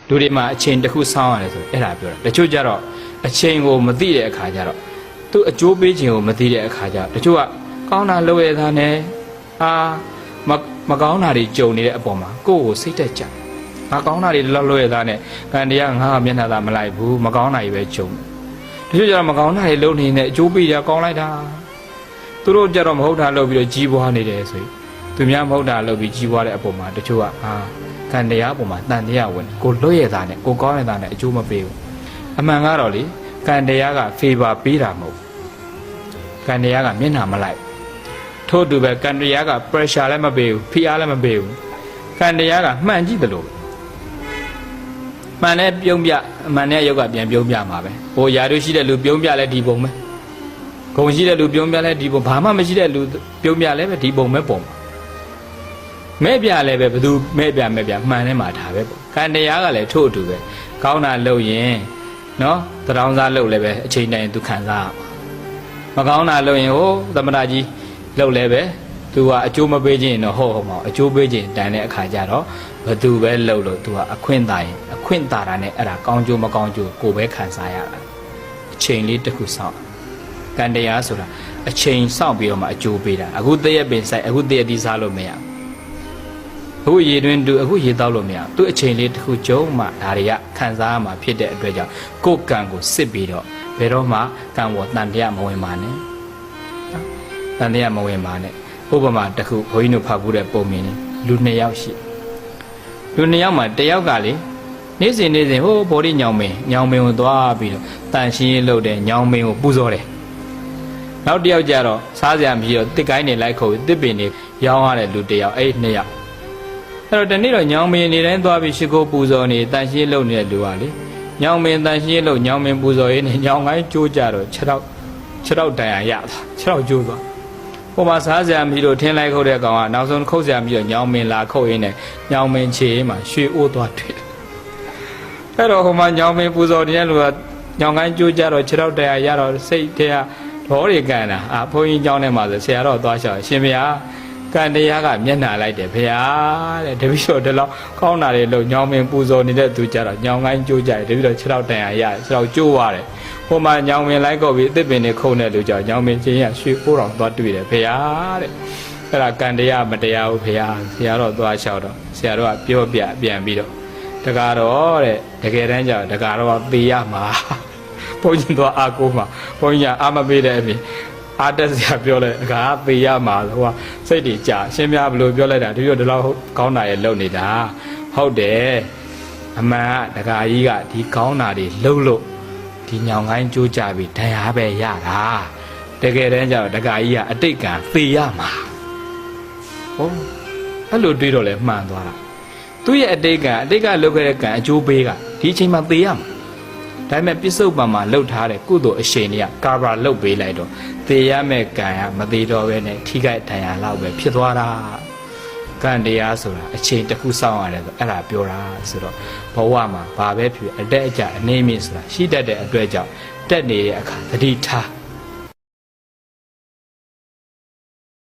လူတွေမှာအချိန်တစ်ခုစောင်းရတယ်ဆိုအဲ့ဒါပြောတာတချို့ကြတော့အချိန်ကိုမသိတဲ့အခါကျတော့သူအကျိုးပေးခြင်းကိုမသိတဲ့အခါကျတချို့ကကောင်းတာလုပ်ရတာနဲ့မကောင်းတာတွေကြုံနေတဲ့အပေါ်မှာကိုယ့်ကိုစိတ်သက်ကြငါကောင်းတာတွေလုပ်ရတာနဲ့ကံတရားငါမျက်နှာသာမလိုက်ဘူးမကောင်းတာတွေပဲကြုံတချို့ကြတော့မကောင်းတာတွေလုပ်နေတဲ့အကျိုးပေးရကောင်းလိုက်တာသူတို့ကြတော့မဟုတ်တာလုပ်ပြီးတော့ကြီးပွားနေတယ်ဆိုရင်သူများမဟုတ်တာလုပ်ပြီးကြီးပွားတဲ့အပေါ်မှာတချို့ကကံတရားအပေါ်မှာတန်တရားဝင်ကိုလွတ်ရတာနဲ့ကိုကောင်းရတာနဲ့အကျိုးမပေးဘူးအမှန်ကတော့လေကံတရားက favor ပေးတာမဟုတ်ကံတရားကမျက်နှာမလိုက်ထို့တူပဲကံတရားက pressure လည်းမပေးဘူးဖိအားလည်းမပေးဘူးကံတရားကမှန်ကြည့်တယ်လို့မှန်နဲ့ပြုံးပြမှန်နဲ့ယောက်ကပြန်ပြုံးပြမှာပဲဟိုຢာတို့ရှိတဲ့လူပြုံးပြလဲဒီပုံပဲဂုံရှိတဲ့လူပြုံးပြလဲဒီပုံဘာမှမရှိတဲ့လူပြုံးပြလဲပဲဒီပုံပဲပုံမဲ့ပြလဲပဲဘသူမဲ့ပြမှန်နဲ့မှာဒါပဲပေါ့ကံတရားကလည်းထို့အတူပဲကောင်းတာလုပ်ရင်နော်တရောင်းစားလုပ်လဲပဲအချိန်တိုင်းသူခံစားရမှာမကောင်းတာလုပ်ရင်ဟိုသမဏကြီးလုပ်လဲပဲသူကအကျိုးမပေးခြင်းတော့ဟုတ်မှာအကျိုးပေးခြင်းတန်တဲ့အခါကျတော့ဘသူပဲလုပ်လို့သူကအခွင့်သာရင်အခွင့်သာတာနဲ့အဲ့ဒါကောင်းကျိုးမကောင်းကျိုးကိုပဲခံစားရတာအချိန်လေးတစ်ခုစောင့်ကံတရားဆိုတာအချိန်စောင့်ပြီးတော့မှအကျိုးပေးတာအခုတရက်ပင်ဆိုင်အခုတရက်ဒီစားလို့မရအခုရေတွင်းတူအခုရေတောက်လို့မရသူ့အချိန်လေးတစ်ခုကျုံမှဒါတွေကခံစားရမှာဖြစ်တဲ့အတွက်ကြောင့်ကိုယ်ကံကိုစစ်ပြီးတော့ဘယ်တော့မှကံဝတန်တရားမဝင်ပါနဲ့တန်တရားမဝင်ပါနဲ့ဥပမာတစ်ခုဘုန်းကြီးတို့ဖတ်ဘူးတဲ့ပုံမြင်လူ2ယောက်ရှိလူ2ယောက်မှာတစ်ယောက်ကလေနေ့စဉ်ဟိုဘော်ဒီညောင်မင်းကိုသွားပြီးတော့တန်ရှင်းရေးလုပ်တယ်ညောင်မင်းကိုပူဇော်တယ်နောက်တစ်ယောက်ကျတော့စားစရာမရှိတော့တစ်ကိုင်းနေလိုက်ခုတ်တစ်ပင်နေရောင်းရတဲ့လူတစ်ယောက်အဲ့2ယောက်အဲ့တော့ဒီနေ့တော့ညောင်မင်းနေတိုင်းသွားပြီးရှိခိုးပူဇော်နေတန်ရှင်းလုပ်နေတဲ့လူကလေညောင်မင်းတန်ရှင်းလုပ်ညောင်မင်းပူဇော်ရေးနေညောင်ကိုင်းကျိုးကြတော့6တော့တန်ရရတာ6တော့ကျိုးသွားဟိုမှာစားစရာမရှိလို့ထင်းလိုက်ခုတ်တဲ့ကောင်ကနောက်ဆုံးခုတ်စရာမရှိတော့ညောင်မင်းလာခုတ်ရင်းနဲ့ညောင်မင်းခြေမှာရွှေအိုးသွားတွေ့အဲ့တော့ဟိုမှာညောင်မင်းပူဇော်နေတဲ့လူကညောင်ကိုင်းကျိုးကြတော့6တော့တန်ရရတော့စိတ်ထဲကဒေါ်တွေကန်တာဘုန်းကြီးเจ้าထဲမှာဆိုဆရာတော်သွားလျှောက်ရှင်ဘုရားကံတရားကမျက်နှာလိုက်တယ်ဘုရားတဲ့တပည့်တော်ဒီလောက်ကောင်းတာတွေလို့ညောင်မင်းပူဇော်နေတဲ့သူကြတော့ညောင်ကိုင်းကျိုးကြတယ်တပည့်တော်6တော့တန်ရရတယ်6တော့ကျိုးသွားတယ်ဟိုမှာညောင်မင်းလိုက်ကောက်ပြီးအသစ်ပင်တွေခုန်တဲ့လူကြောင့်ညောင်မင်းချင်းရရွှေအိုးတော်သွားတွေ့တယ်ဘုရားတဲ့အဲ့ဒါကံတရားမတရားဘူးဘုရားဆရာတော်သွားလျှောက်တော့ဆရာတော်ကပြောပြပြန်ပြီးတော့တကားတော့တဲ့တကယ်တမ်းကျတော့တကားတော့ပေရမှာဘုန်းကြီးသွားအာကိုမှာဘုန်းကြီးကအာမပေးတဲ့အပြင်အာတက်စရာပြောလိုက်တကားပေရမှာဟိုကစိတ်တွေကြာရှင်းပြဘလို့ပြောလိုက်တာဒီလိုဒီလောက်ကောင်းတာရဲ့လုံနေတာဟုတ်တယ်အမှန်ကတကားကြီးကဒီကောင်းတာတွေလှုပ်လို့ဒီညောင်ကိုင်းကြိုးကြပြီးတရားပဲရတာတကယ်တမ်းကျတော့တကားကြီးကအတိတ်ကံသေရမှာဟုတ်အဲ့လိုတွေးတော့လဲမှန်သွားတာသူ့ရဲ့အတိတ်ကလုပ်ခဲ့တဲ့ကံအကျိုးပေးကဒီအချိန်မှာသေရမှာဒါပေမဲ့ပြစ္ဆုတ်ပံမှာလှုပ်ထားတဲ့ကုသိုလ်အရှိန်တွေကကာဗရာလှုပ်ပေးလိုက်တော့သေရမဲ့ကံကမသေးတော့ပဲနဲ့ထိခိုက်ဒဏ်ရာလောက်ပဲဖြစ်သွားတာကံတရားဆိုတာအချိန်တစ်ခုစောင့်ရတယ်ဆိုအဲ့ဒါပြောတာဆိုတော့ဘဝမှာဘာပဲဖြစ်အတက်အကျအနေမြင့်ဆိုတာရှိတတ်တဲ့အတွက်ကြောင့်တက်နေတဲ့အခါသတိထား